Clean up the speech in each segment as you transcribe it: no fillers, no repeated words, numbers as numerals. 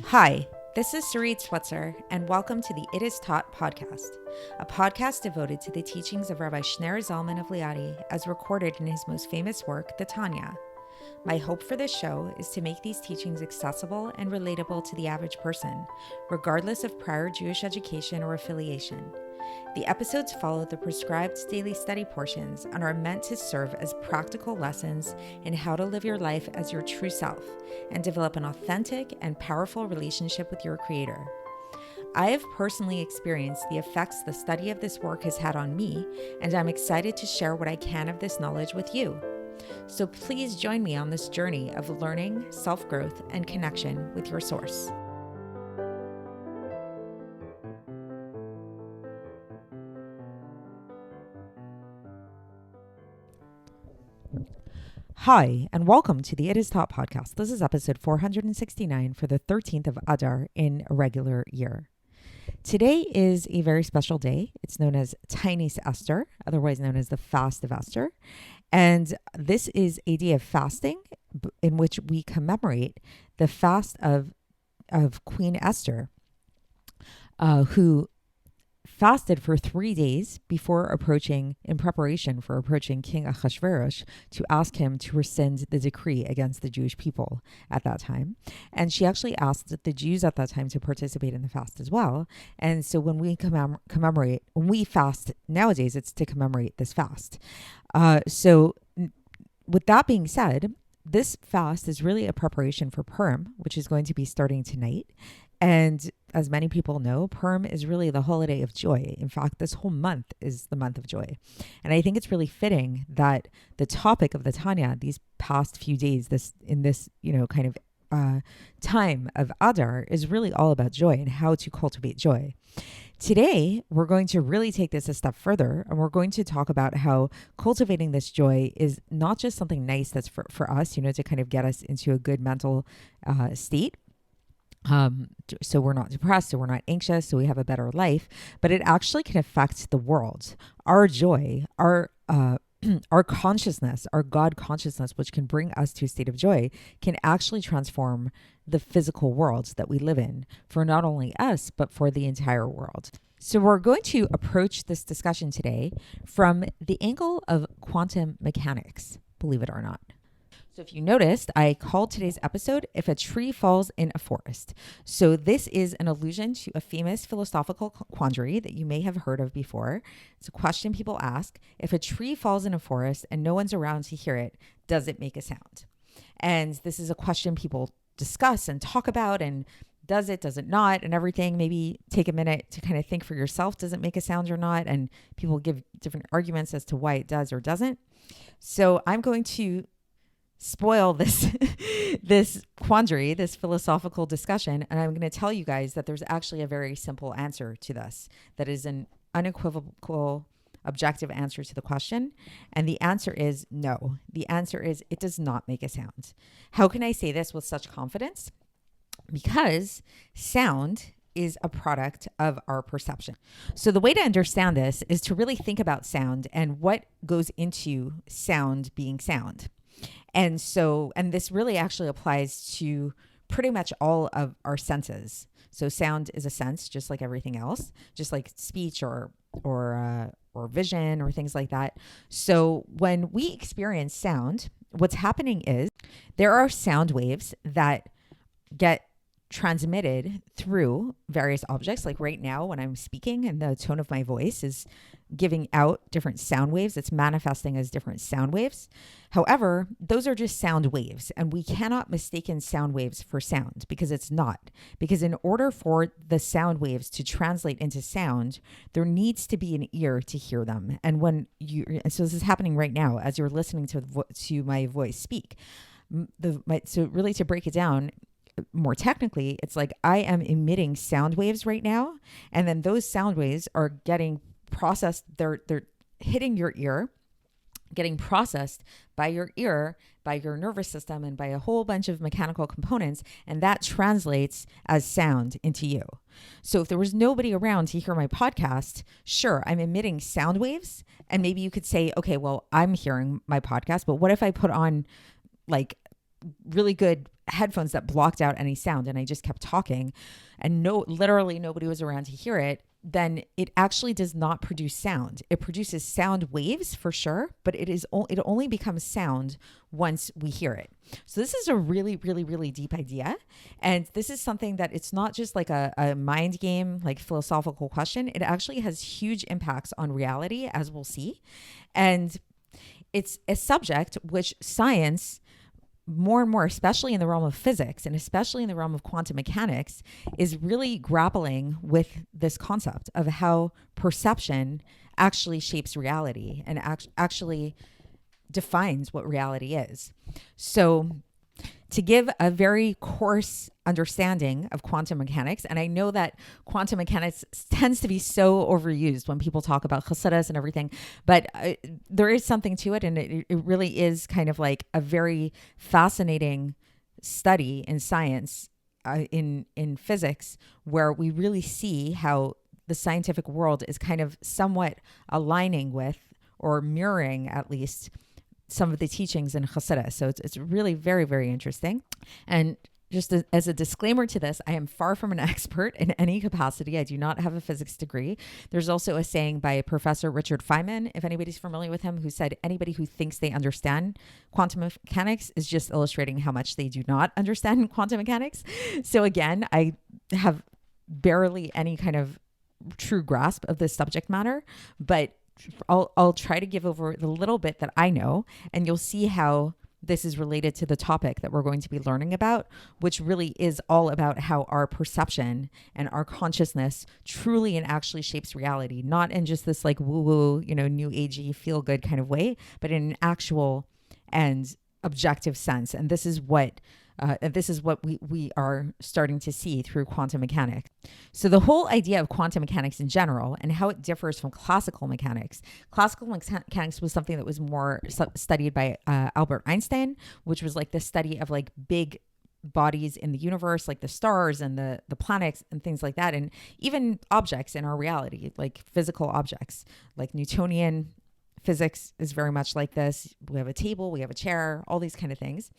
Hi, this is Sarit Switzer, and welcome to the It Is Taught podcast, a podcast devoted to the teachings of Rabbi Shneur Zalman of Liadi as recorded in his most famous work, the Tanya. My hope for this show is to make these teachings accessible and relatable to the average person, regardless of prior Jewish education or affiliation. The episodes follow the prescribed daily study portions and are meant to serve as practical lessons in how to live your life as your true self and develop an authentic and powerful relationship with your Creator. I have personally experienced the effects the study of this work has had on me, and I'm excited to share what I can of this knowledge with you. So please join me on this journey of learning, self-growth, and connection with your source. Hi, and welcome to the It Is Taught podcast. This is episode 469 for the 13th of Adar in a regular year. Today is a very special day. It's known as Tainis Esther, otherwise known as the Fast of Esther. And this is a day of fasting in which we commemorate the fast of Queen Esther, who fasted for 3 days in preparation for approaching King Ahasuerus to ask him to rescind the decree against the Jewish people at that time. And she actually asked the Jews at that time to participate in the fast as well. And so when we when we fast nowadays, it's to commemorate this fast. So with that being said, this fast is really a preparation for Purim, which is going to be starting tonight. And as many people know, Purim is really the holiday of joy. In fact, this whole month is the month of joy. And I think it's really fitting that the topic of the Tanya these past few days, time of Adar is really all about joy and how to cultivate joy. Today, we're going to really take this a step further, and we're going to talk about how cultivating this joy is not just something nice that's for us, to kind of get us into a good mental state. So we're not depressed, so we're not anxious, so we have a better life, but it actually can affect the world. Our joy, our consciousness, our God consciousness, which can bring us to a state of joy, can actually transform the physical world that we live in for not only us, but for the entire world. So we're going to approach this discussion today from the angle of quantum mechanics, believe it or not. So if you noticed, I called today's episode, If a Tree Falls in a Forest. So this is an allusion to a famous philosophical quandary that you may have heard of before. It's a question people ask: if a tree falls in a forest and no one's around to hear it, does it make a sound? And this is a question people discuss and talk about, and does it not, and everything. Maybe take a minute to kind of think for yourself, does it make a sound or not? And people give different arguments as to why it does or doesn't. So I'm going to spoil this quandary, this philosophical discussion, and I'm going to tell you guys that there's actually a very simple answer to this that is an unequivocal objective answer to the question, and the answer is no. The answer is it does not make a sound. How can I say this with such confidence? Because sound is a product of our perception. So the way to understand this is to really think about sound and what goes into sound being sound. And this really actually applies to pretty much all of our senses. So sound is a sense, just like everything else, just like speech or vision or things like that. So when we experience sound, what's happening is there are sound waves that get transmitted through various objects. Like right now when I'm speaking and the tone of my voice is giving out different sound waves, it's manifesting as different sound waves. However, those are just sound waves, and we cannot mistaken sound waves for sound, because it's not. Because in order for the sound waves to translate into sound, there needs to be an ear to hear them. And so this is happening right now as you're listening to my voice speak. So really, to break it down more technically, it's like I am emitting sound waves right now, and then those sound waves are getting processed. They're hitting your ear, getting processed by your ear, by your nervous system, and by a whole bunch of mechanical components, and that translates as sound into you. So if there was nobody around to hear my podcast, sure, I'm emitting sound waves, and maybe you could say, okay, well, I'm hearing my podcast, but what if I put on like really good headphones that blocked out any sound and I just kept talking and literally nobody was around to hear it, then it actually does not produce sound. It produces sound waves for sure, but it only becomes sound once we hear it. So this is a really, really, really deep idea. And this is something that it's not just like a mind game, like philosophical question. It actually has huge impacts on reality, as we'll see. And it's a subject which science, more and more, especially in the realm of physics and especially in the realm of quantum mechanics, is really grappling with this concept of how perception actually shapes reality and actually defines what reality is. So to give a very coarse understanding of quantum mechanics, and I know that quantum mechanics tends to be so overused when people talk about chassidus and everything, but there is something to it, and it really is kind of like a very fascinating study in science, in physics, where we really see how the scientific world is kind of somewhat aligning with, or mirroring at least, some of the teachings in Chassidus. So it's really very, very interesting. And just as a disclaimer to this, I am far from an expert in any capacity. I do not have a physics degree. There's also a saying by Professor Richard Feynman, if anybody's familiar with him, who said anybody who thinks they understand quantum mechanics is just illustrating how much they do not understand quantum mechanics. So again, I have barely any kind of true grasp of this subject matter, but I'll try to give over the little bit that I know, and you'll see how this is related to the topic that we're going to be learning about, which really is all about how our perception and our consciousness truly and actually shapes reality, not in just this like woo-woo, new agey feel good kind of way, but in an actual and objective sense. And this is what we are starting to see through quantum mechanics. So the whole idea of quantum mechanics in general and how it differs from classical mechanics. Classical mechanics was something that was more studied by Albert Einstein, which was like the study of like big bodies in the universe, like the stars and the planets and things like that. And even objects in our reality, like physical objects, like Newtonian physics is very much like this. We have a table, we have a chair, all these kind of things.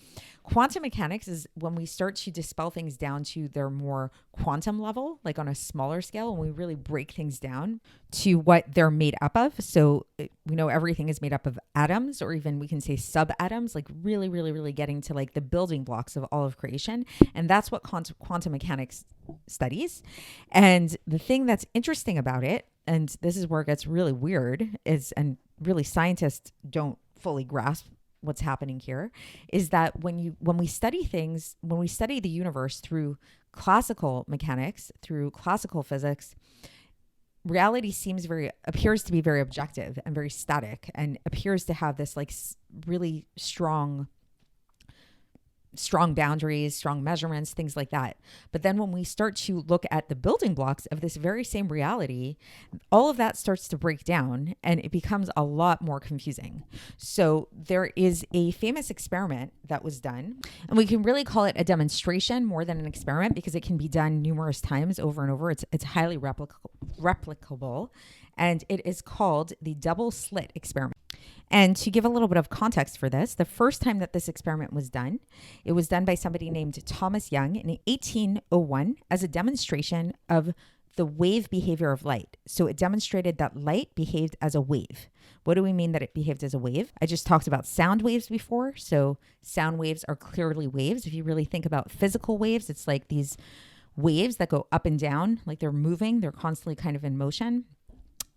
Quantum mechanics is when we start to dispel things down to their more quantum level, like on a smaller scale, and we really break things down to what they're made up of. So we know everything is made up of atoms, or even we can say subatoms, like really, really, really getting to like the building blocks of all of creation. And that's what quantum mechanics studies. And the thing that's interesting about it, and this is where it gets really weird, and really scientists don't fully grasp what's happening here, is that when we study the universe through classical mechanics, through classical physics, reality appears to be very objective and very static, and appears to have this like really strong boundaries, strong measurements, things like that. But then when we start to look at the building blocks of this very same reality, all of that starts to break down and it becomes a lot more confusing. So there is a famous experiment that was done, and we can really call it a demonstration more than an experiment because it can be done numerous times over and over. It's highly replicable, and it is called the double slit experiment. And to give a little bit of context for this, the first time that this experiment was done, it was done by somebody named Thomas Young in 1801 as a demonstration of the wave behavior of light. So it demonstrated that light behaved as a wave. What do we mean that it behaved as a wave? I just talked about sound waves before. So sound waves are clearly waves. If you really think about physical waves, it's like these waves that go up and down, like they're moving, they're constantly kind of in motion.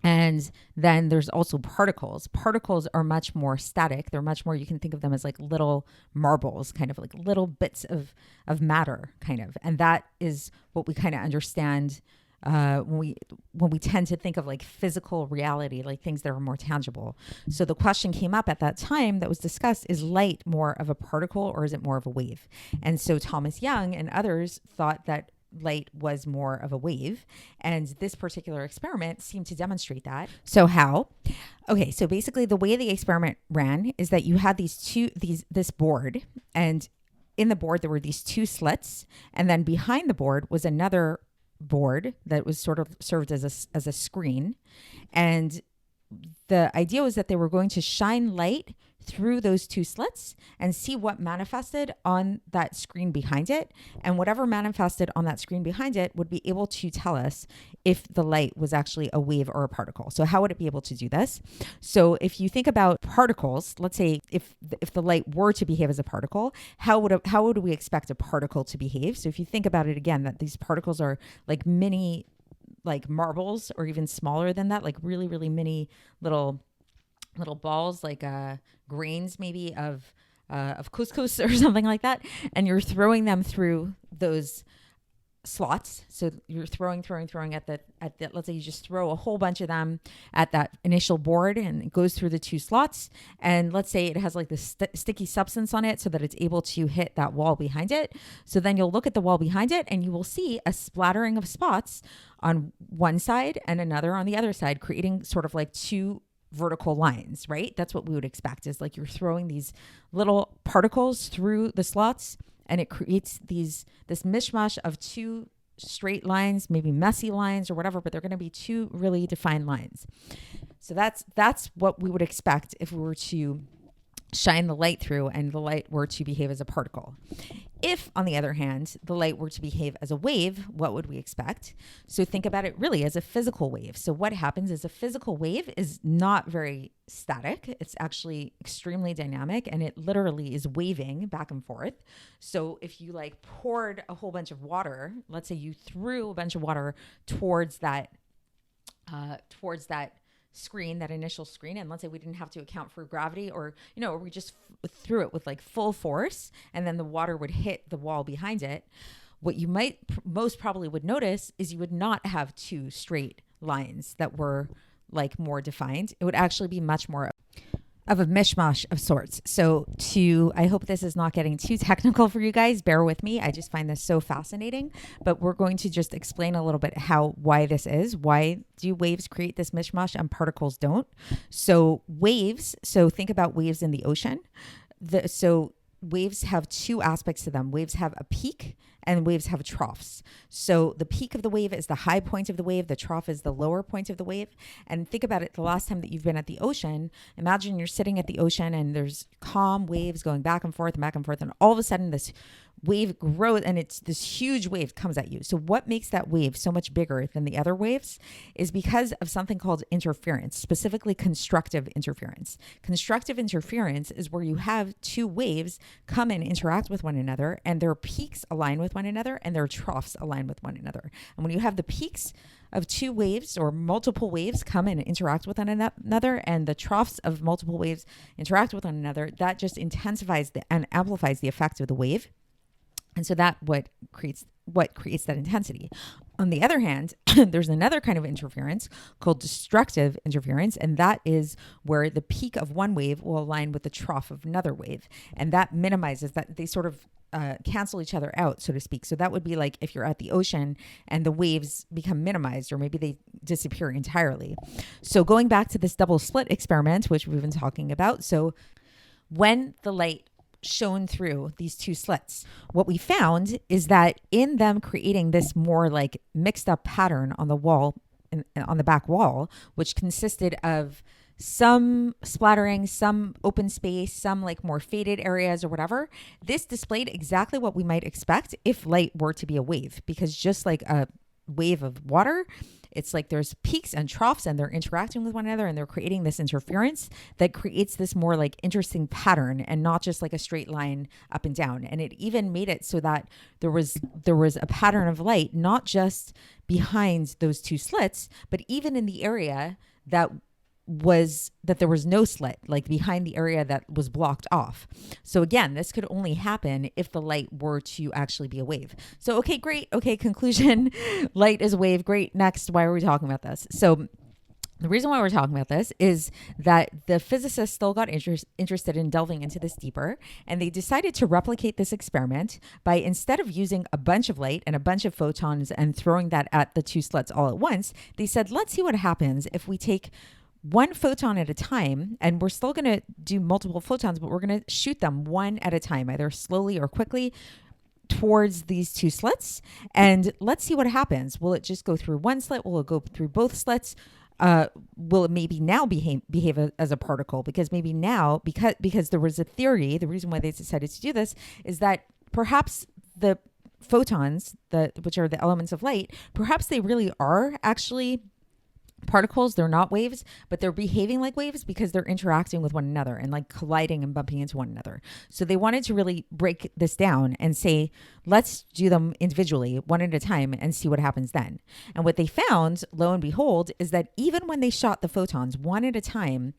And then there's also particles. Particles are much more static. They're much more, you can think of them as like little marbles, kind of like little bits of matter, kind of. And that is what we kind of understand when we tend to think of like physical reality, like things that are more tangible. So the question came up at that time that was discussed, is light more of a particle or is it more of a wave? And so Thomas Young and others thought that light was more of a wave, and this particular experiment seemed to demonstrate that. So how? Okay, so basically the way the experiment ran is that you had this board, and in the board there were these two slits, and then behind the board was another board that was sort of served as a screen, and the idea was that they were going to shine light through those two slits and see what manifested on that screen behind it. And whatever manifested on that screen behind it would be able to tell us if the light was actually a wave or a particle. So how would it be able to do this? So if you think about particles, let's say if the light were to behave as a particle, how would we expect a particle to behave? So if you think about it again, that these particles are like mini, like marbles, or even smaller than that, like really, really mini little balls, like grains maybe of couscous or something like that, and you're throwing them through those slots. So you're throwing at the let's say you just throw a whole bunch of them at that initial board, and it goes through the two slots, and let's say it has like this sticky substance on it so that it's able to hit that wall behind it. So then you'll look at the wall behind it and you will see a splattering of spots on one side and another on the other side, creating sort of like two vertical lines, right? That's what we would expect, is like you're throwing these little particles through the slots, and it creates this mishmash of two straight lines, maybe messy lines or whatever, but they're going to be two really defined lines. So that's what we would expect if we were to shine the light through and the light were to behave as a particle. If, on the other hand, the light were to behave as a wave, what would we expect? So think about it really as a physical wave. So what happens is a physical wave is not very static. It's actually extremely dynamic, and it literally is waving back and forth. So if you like poured a whole bunch of water, let's say you threw a bunch of water towards that screen, that initial screen, and let's say we didn't have to account for gravity, or we just threw it with like full force, and then the water would hit the wall behind it, what you might most probably would notice is you would not have two straight lines that were like more defined. It would actually be much more of a mishmash of sorts. So I hope this is not getting too technical for you guys. Bear with me. I just find this so fascinating, but we're going to just explain a little bit why this is. Why do waves create this mishmash and particles don't? So think about waves in the ocean. Waves have two aspects to them. Waves have a peak and waves have troughs. So the peak of the wave is the high point of the wave. The trough is the lower point of the wave. And think about it, the last time that you've been at the ocean, imagine you're sitting at the ocean and there's calm waves going back and forth, and all of a sudden this wave grows, and it's this huge wave comes at you. So what makes that wave so much bigger than the other waves is because of something called interference, specifically constructive interference. Constructive interference is where you have two waves come and interact with one another, and their peaks align with one another and their troughs align with one another. And when you have the peaks of two waves or multiple waves come and interact with one another, and the troughs of multiple waves interact with one another, that just intensifies and amplifies the effect of the wave. And so that what creates that intensity. On the other hand, there's another kind of interference called destructive interference, and that is where the peak of one wave will align with the trough of another wave, and that minimizes that. They sort of cancel each other out, so to speak. So that would be like if you're at the ocean and the waves become minimized, or maybe they disappear entirely. So going back to this double slit experiment, which we've been talking about. So when the light shone through these two slits, what we found is that in them creating this more like mixed up pattern on the wall, on the back wall, which consisted of some splattering, some open space, some like more faded areas or whatever, this displayed exactly what we might expect if light were to be a wave. Because just like a wave of water, it's like there's peaks and troughs, and they're interacting with one another, and they're creating this interference that creates this more like interesting pattern, and not just like a straight line up and down. And it even made it so that there was a pattern of light, not just behind those two slits, but even in the area that there was no slit, like behind the area that was blocked off. So again, this could only happen if the light were to actually be a wave. So, okay, great. Okay, conclusion, light is a wave. Great. Next, why are we talking about this? So the reason why we're talking about this is that the physicists still got interested in delving into this deeper, and they decided to replicate this experiment by, instead of using a bunch of light and a bunch of photons and throwing that at the two slits all at once, they said, let's see what happens if we take one photon at a time, and we're still going to do multiple photons, but we're going to shoot them one at a time, either slowly or quickly, towards these two slits. And let's see what happens. Will it just go through one slit? Will it go through both slits? will it maybe now behave as a particle? Because maybe now, because there was a theory, the reason why they decided to do this is that perhaps the photons, which are the elements of light, perhaps they really are actually particles. They're not waves, but they're behaving like waves because they're interacting with one another and like colliding and bumping into one another. So they wanted to really break this down and say, let's do them individually, one at a time, and see what happens then. And what they found, lo and behold, is that even when they shot the photons one at a time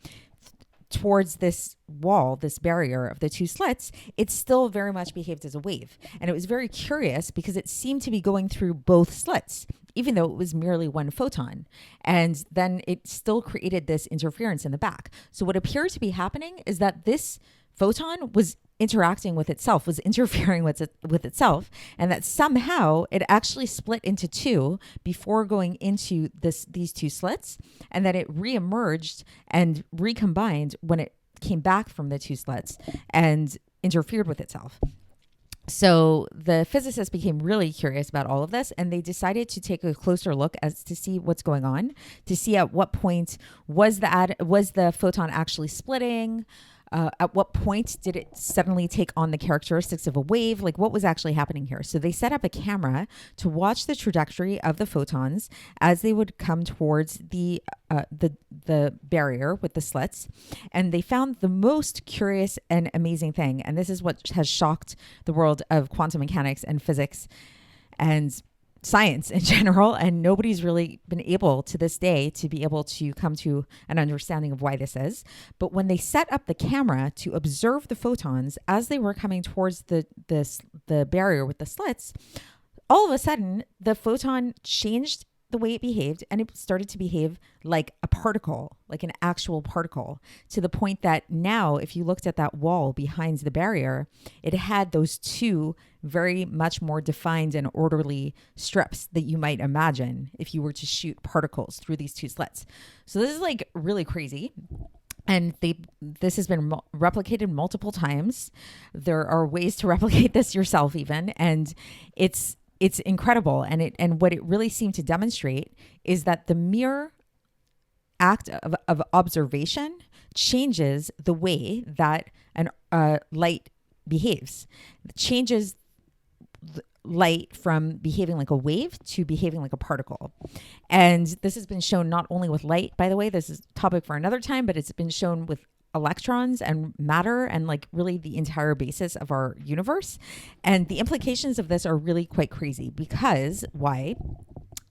towards this wall, this barrier of the two slits, it still very much behaved as a wave. And it was very curious because it seemed to be going through both slits, even though it was merely one photon. And then it still created this interference in the back. So what appeared to be happening is that this photon was interacting with itself, was interfering with itself, and that somehow it actually split into two before going into these two slits, and that it reemerged and recombined when it came back from the two slits and interfered with itself. So the physicists became really curious about all of this, and they decided to take a closer look as to see what's going on, to see at what point was the photon actually splitting. At what point did it suddenly take on the characteristics of a wave? Like, what was actually happening here? So they set up a camera to watch the trajectory of the photons as they would come towards the barrier with the slits. And they found the most curious and amazing thing. And this is what has shocked the world of quantum mechanics and physics and science in general, and nobody's really been able to this day to be able to come to an understanding of why this is. But when they set up the camera to observe the photons as they were coming towards the barrier with the slits, all of a sudden the photon changed the way it behaved, and it started to behave like a particle, like an actual particle, to the point that now if you looked at that wall behind the barrier, it had those two very much more defined and orderly strips that you might imagine if you were to shoot particles through these two slits. So this is like really crazy. And this has been replicated multiple times. There are ways to replicate this yourself even, and it's incredible. And what it really seemed to demonstrate is that the mere act of observation changes the way that an light behaves. It changes light from behaving like a wave to behaving like a particle. And this has been shown not only with light, by the way, this is a topic for another time, but it's been shown with electrons and matter and like really the entire basis of our universe. And the implications of this are really quite crazy because why?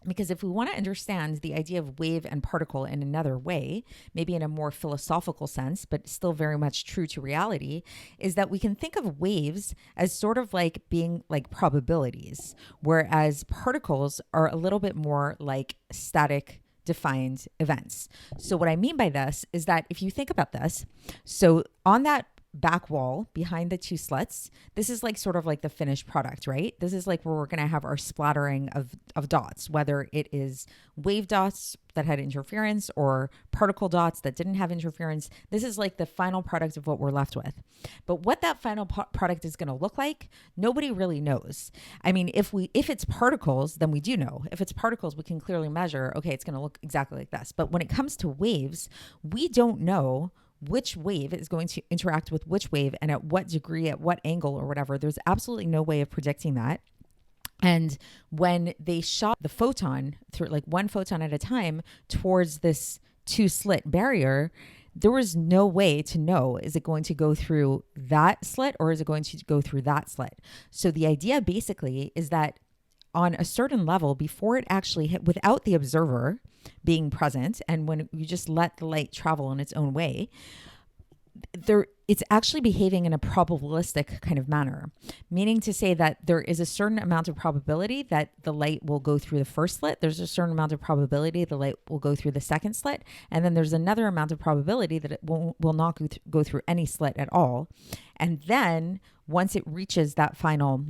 Because if we want to understand the idea of wave and particle in another way, maybe in a more philosophical sense, but still very much true to reality, is that we can think of waves as sort of like being like probabilities, whereas particles are a little bit more like static defined events. So what I mean by this is that if you think about this, so on that back wall behind the two slits, this is like sort of like the finished product, right? This is like where we're going to have our splattering of dots, whether it is wave dots that had interference or particle dots that didn't have interference. This is like the final product of what we're left with. But what that final product is going to look like, nobody really knows. I mean, if it's particles, then we do know. If it's particles, we can clearly measure, okay, it's going to look exactly like this. But when it comes to waves, we don't know which wave is going to interact with which wave and at what degree, at what angle or whatever. There's absolutely no way of predicting that. And when they shot the photon through like one photon at a time towards this two slit barrier, there was no way to know, is it going to go through that slit or is it going to go through that slit? So the idea basically is that on a certain level, before it actually hit, without the observer being present, and when you just let the light travel in its own way, it's actually behaving in a probabilistic kind of manner, meaning to say that there is a certain amount of probability that the light will go through the first slit. There's a certain amount of probability the light will go through the second slit. And then there's another amount of probability that it will not go through any slit at all. And then once it reaches that final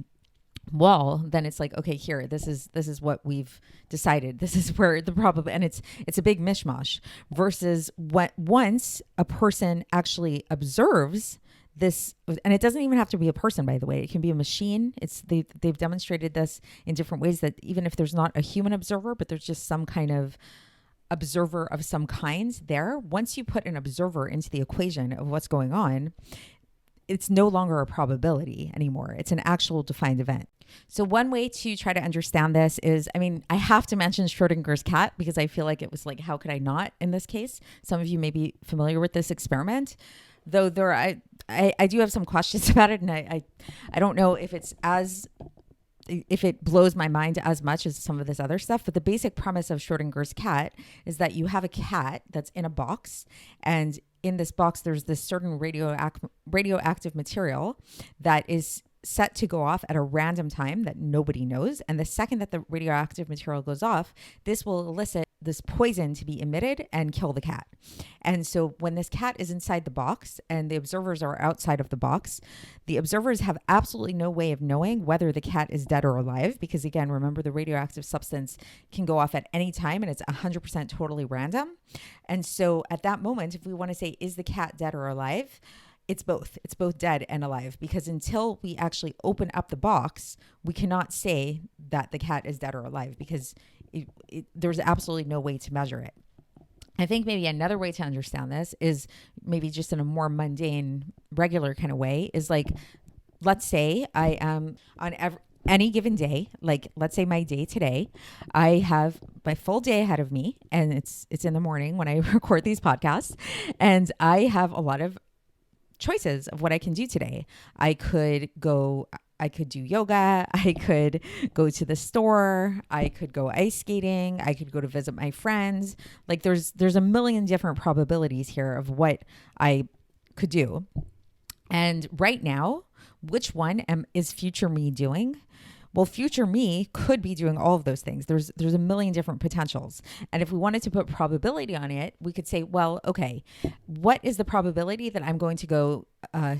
wall, then it's like, okay, here, this is what we've decided. This is where the problem, and it's a big mishmash. Versus once a person actually observes this, and it doesn't even have to be a person, by the way. It can be a machine. They've demonstrated this in different ways, that even if there's not a human observer, but there's just some kind of observer of some kind there. Once you put an observer into the equation of what's going on, it's no longer a probability anymore. It's an actual defined event. So one way to try to understand this is, I have to mention Schrodinger's cat because I feel like it was like, how could I not in this case? Some of you may be familiar with this experiment, though I do have some questions about it, and I don't know if it blows my mind as much as some of this other stuff. But the basic premise of Schrodinger's cat is that you have a cat that's in a box, and in this box, there's this certain radioactive material that is set to go off at a random time that nobody knows. And the second that the radioactive material goes off, this will elicit this poison to be emitted and kill the cat. And so when this cat is inside the box and the observers are outside of the box, the observers have absolutely no way of knowing whether the cat is dead or alive, because again, remember, the radioactive substance can go off at any time and it's 100% totally random. And so at that moment, if we want to say, is the cat dead or alive? It's both. It's both dead and alive, because until we actually open up the box, we cannot say that the cat is dead or alive, because there's absolutely no way to measure it. I think maybe another way to understand this is maybe just in a more mundane, regular kind of way is like, let's say I am on any given day, like let's say my day today, I have my full day ahead of me, and it's in the morning when I record these podcasts, and I have a lot of choices of what I can do today. I could do yoga. I could go to the store. I could go ice skating. I could go to visit my friends. Like there's a million different probabilities here of what I could do. And right now, which one is future me doing? Well, future me could be doing all of those things. There's a million different potentials. And if we wanted to put probability on it, we could say, well, okay, what is the probability that I'm going to go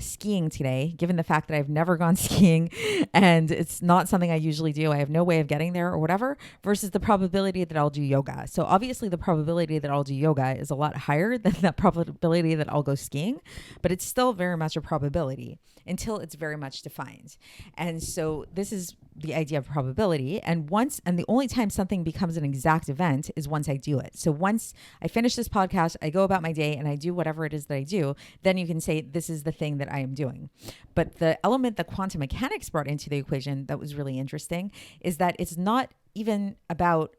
skiing today, given the fact that I've never gone skiing and it's not something I usually do. I have no way of getting there or whatever, versus the probability that I'll do yoga. So obviously the probability that I'll do yoga is a lot higher than the probability that I'll go skiing, but it's still very much a probability until it's very much defined. And so this is the idea of probability. And the only time something becomes an exact event is once I do it. So once I finish this podcast, I go about my day and I do whatever it is that I do, then you can say this is the thing that I am doing. But the element that quantum mechanics brought into the equation that was really interesting is that it's not even about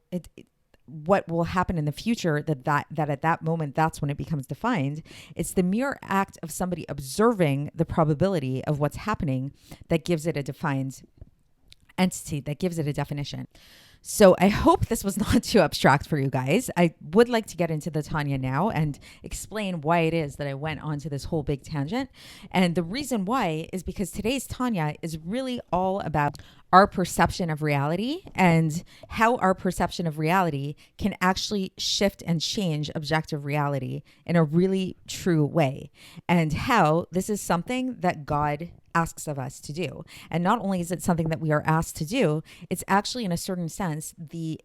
what will happen in the future, that at that moment, that's when it becomes defined. It's the mere act of somebody observing the probability of what's happening that gives it a defined entity, that gives it a definition. So I hope this was not too abstract for you guys. I would like to get into the Tanya now and explain why it is that I went onto this whole big tangent. And the reason why is because today's Tanya is really all about our perception of reality and how our perception of reality can actually shift and change objective reality in a really true way, and how this is something that God asks of us to do. And not only is it something that we are asked to do, it's actually in a certain sense the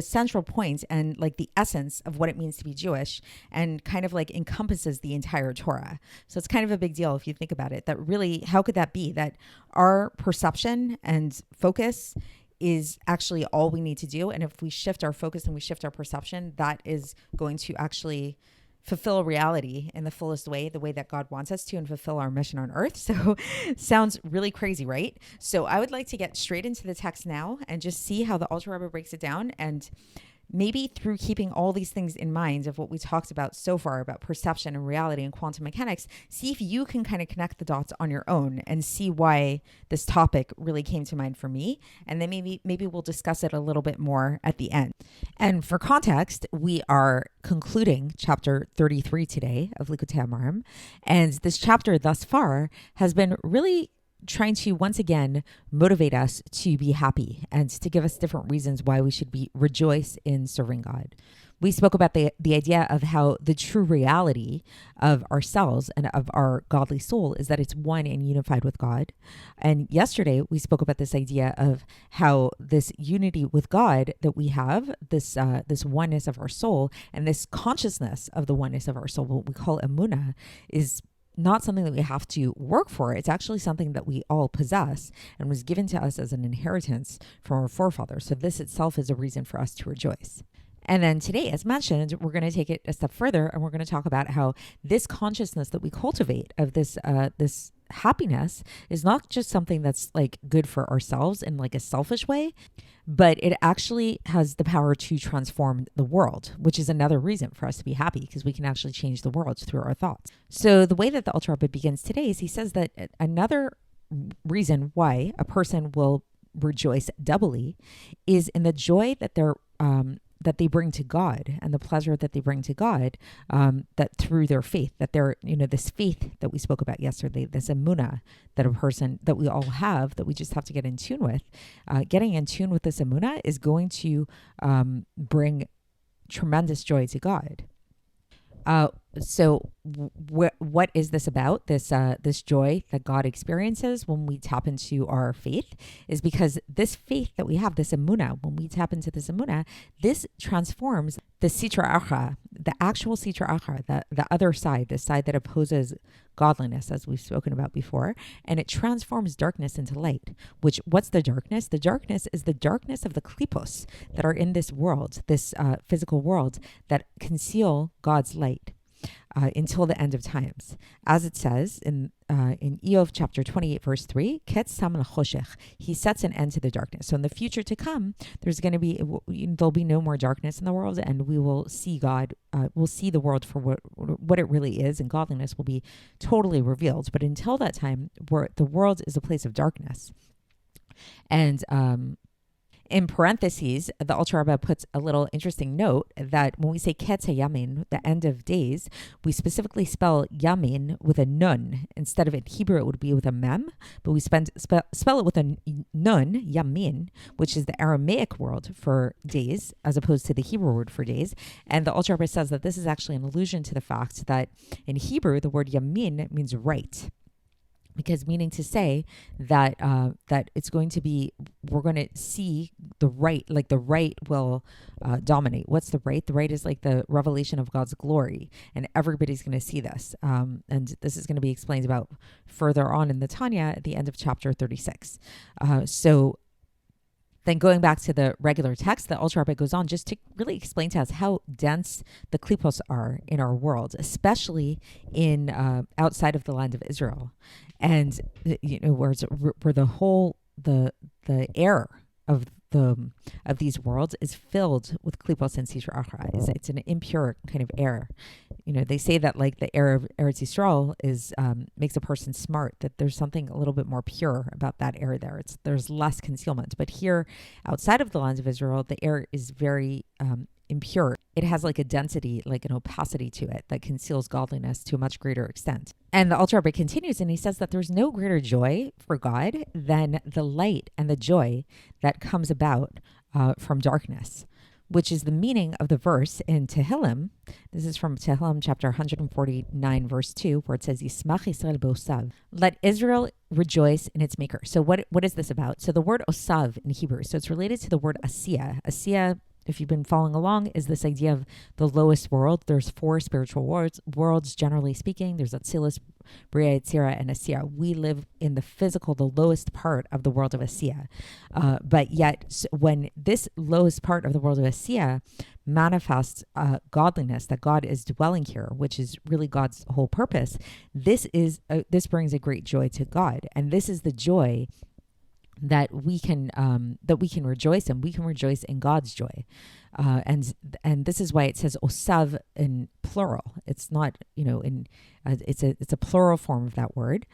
central point and like the essence of what it means to be Jewish, and kind of like encompasses the entire Torah. So it's kind of a big deal if you think about it, that really, how could that be that our perception and focus is actually all we need to do? And if we shift our focus and we shift our perception, that is going to actually fulfill reality in the fullest way, the way that God wants us to, and fulfill our mission on earth. So sounds really crazy, right? So I would like to get straight into the text now and just see how the Alter Rebbe breaks it down, and maybe through keeping all these things in mind of what we talked about so far about perception and reality and quantum mechanics, see if you can kind of connect the dots on your own and see why this topic really came to mind for me. And then maybe we'll discuss it a little bit more at the end. And for context, we are concluding chapter 33 today of Likkutei Amarim. And this chapter thus far has been really trying to once again motivate us to be happy and to give us different reasons why we should rejoice in serving God. We spoke about the idea of how the true reality of ourselves and of our godly soul is that it's one and unified with God. And yesterday we spoke about this idea of how this unity with God that we have, this oneness of our soul, and this consciousness of the oneness of our soul, what we call Emunah, is not something that we have to work for. It's actually something that we all possess and was given to us as an inheritance from our forefathers. So this itself is a reason for us to rejoice. And then today, as mentioned, we're going to take it a step further, and we're going to talk about how this consciousness that we cultivate of this happiness is not just something that's like good for ourselves in like a selfish way, but it actually has the power to transform the world, which is another reason for us to be happy, because we can actually change the world through our thoughts. So the way that the Alter Rebbe begins today is he says that another reason why a person will rejoice doubly is in the joy that they bring to God, and the pleasure that they bring to God, that through their faith, that they're, this faith that we spoke about yesterday, this Emunah that a person, that we all have, that we just have to get in tune with. Getting in tune with this Emunah is going to bring tremendous joy to God. So what is this about? This joy that God experiences when we tap into our faith is because this faith that we have, this Emunah, when we tap into this Emunah, this transforms the Sitra Achra, the actual Sitra Achra, the other side, the side that opposes godliness, as we've spoken about before, and it transforms darkness into light. What's the darkness? The darkness is the darkness of the klipos that are in this world, this physical world, that conceal God's light. Until the end of times. As it says in Eov chapter 28, verse 3, Ketz sam l'choshech, he sets an end to the darkness. So in the future to come, there'll be no more darkness in the world, and we will see God, we'll see the world for what it really is, and godliness will be totally revealed. But until that time, the world is a place of darkness. And in parentheses, the Alter Rebbe puts a little interesting note that when we say Ketz HaYamin, the end of days, we specifically spell Yamin with a nun. Instead of in Hebrew, it would be with a mem, but we spell it with a nun, Yamin, which is the Aramaic word for days, as opposed to the Hebrew word for days. And the Alter Rebbe says that this is actually an allusion to the fact that in Hebrew, the word Yamin means right. Because meaning to say that that it's going to be, we're going to see the right, like the right will dominate. What's the right? The right is like the revelation of God's glory, and everybody's going to see this. And this is going to be explained about further on in the Tanya at the end of chapter 36. So then going back to the regular text, the Alter Rebbe goes on just to really explain to us how dense the klipos are in our world, especially in outside of the land of Israel, and where the air of these worlds is filled with klipos and sitra achra. It's an impure kind of air. They say that like the air of Eretz Yisrael is makes a person smart, that there's something a little bit more pure about that air there. There's less concealment. But here, outside of the land of Israel, the air is very impure. It has like a density, like an opacity to it that conceals godliness to a much greater extent. And the Alter Rebbe continues, and he says that there's no greater joy for God than the light and the joy that comes about from darkness, which is the meaning of the verse in Tehillim. This is from Tehillim chapter 149, verse 2, where it says, Yismach Yisrael b'osav. Let Israel rejoice in its maker. So what is this about? So the word osav in Hebrew, so it's related to the word asiya. Asiya, if you've been following along, is this idea of the lowest world. There's 4 spiritual worlds, generally speaking. There's Atzilus, Bria, Yetzirah, and Asiya. We live in the physical, the lowest part of the world of Asiya. But yet, when this lowest part of the world of Asiya manifests godliness, that God is dwelling here, which is really God's whole purpose, this brings a great joy to God. And this is the joy that we can rejoice in. We can rejoice in God's joy, and this is why it says osav in plural. It's not it's a plural form of that word,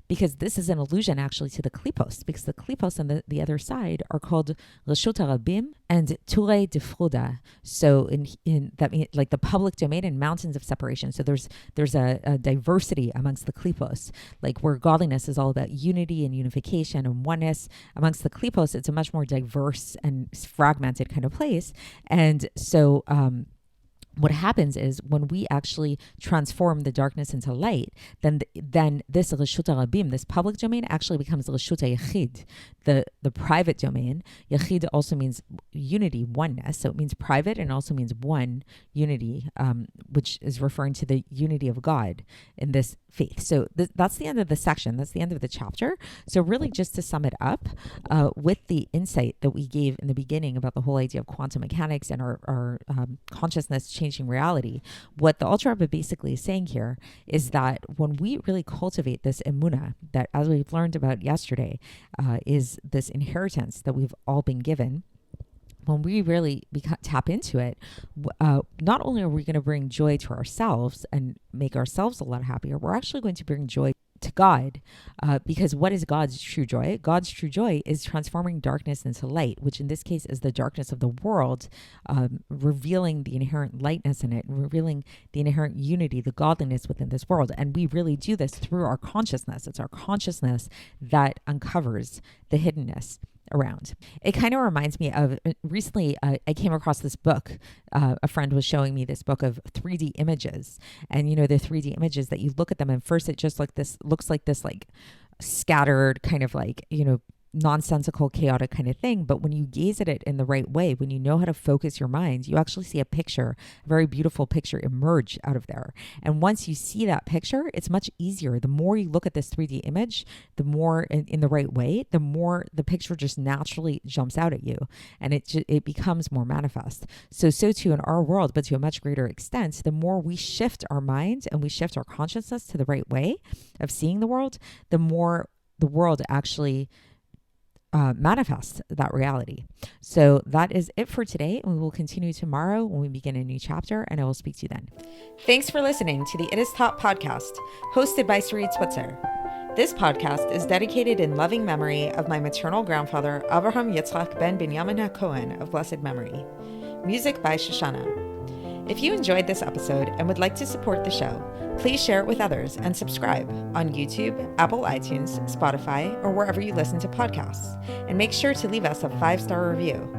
because this is an allusion actually to the klipos, because the klipos on the other side are called Reshut HaRabim and Turei Defruda. So in that means like the public domain and mountains of separation. So there's a diversity amongst the klipos, like where godliness is all about unity and unification and oneness. Amongst the klipos, it's a much more diverse and fragmented kind of place. And so what happens is when we actually transform the darkness into light, then this Reshut HaRabim, this public domain, actually becomes Reshut HaYachid, the private domain. Yachid also means unity, oneness. So it means private and also means one, unity, which is referring to the unity of God in this faith. So that's the end of the section. That's the end of the chapter. So really just to sum it up, with the insight that we gave in the beginning about the whole idea of quantum mechanics and our consciousness changing reality, what the Alter Rebbe basically is saying here is that when we really cultivate this emunah, that as we've learned about yesterday, is this inheritance that we've all been given, when we really tap into it, not only are we going to bring joy to ourselves and make ourselves a lot happier, we're actually going to bring joy to God, because what is God's true joy? God's true joy is transforming darkness into light, which in this case is the darkness of the world, revealing the inherent lightness in it, and revealing the inherent unity, the godliness within this world. And we really do this through our consciousness. It's our consciousness that uncovers the hiddenness around. It kind of reminds me of recently I came across this book. A friend was showing me this book of 3D images, and the 3D images that you look at them and first it just looks like this like scattered kind of like nonsensical, chaotic kind of thing. But when you gaze at it in the right way, when you know how to focus your mind, you actually see a picture, a very beautiful picture emerge out of there. And once you see that picture, it's much easier. The more you look at this 3D image, the more in the right way, the more the picture just naturally jumps out at you, and it becomes more manifest. So too in our world, but to a much greater extent, the more we shift our mind and we shift our consciousness to the right way of seeing the world, the more the world actually manifest that reality. So that is it for today. We will continue tomorrow when we begin a new chapter, and I will speak to you then. Thanks for listening to the It Is Taught podcast, hosted by Sarit Switzer. This podcast is dedicated in loving memory of my maternal grandfather, Avraham Yitzchak ben Binyamin HaKohen of blessed memory. Music by Shoshana. If you enjoyed this episode and would like to support the show, please share it with others and subscribe on YouTube, Apple iTunes, Spotify, or wherever you listen to podcasts. And make sure to leave us a 5-star review.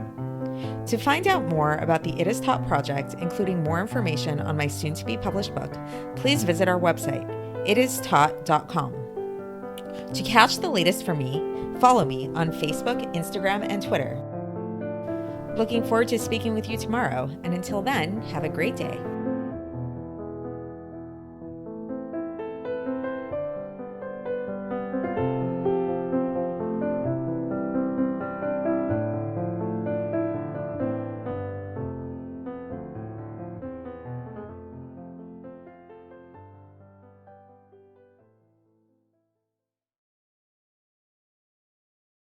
To find out more about the It Is Taught project, including more information on my soon-to-be published book, please visit our website, itistaught.com. To catch the latest from me, follow me on Facebook, Instagram, and Twitter. Looking forward to speaking with you tomorrow, and until then, have a great day.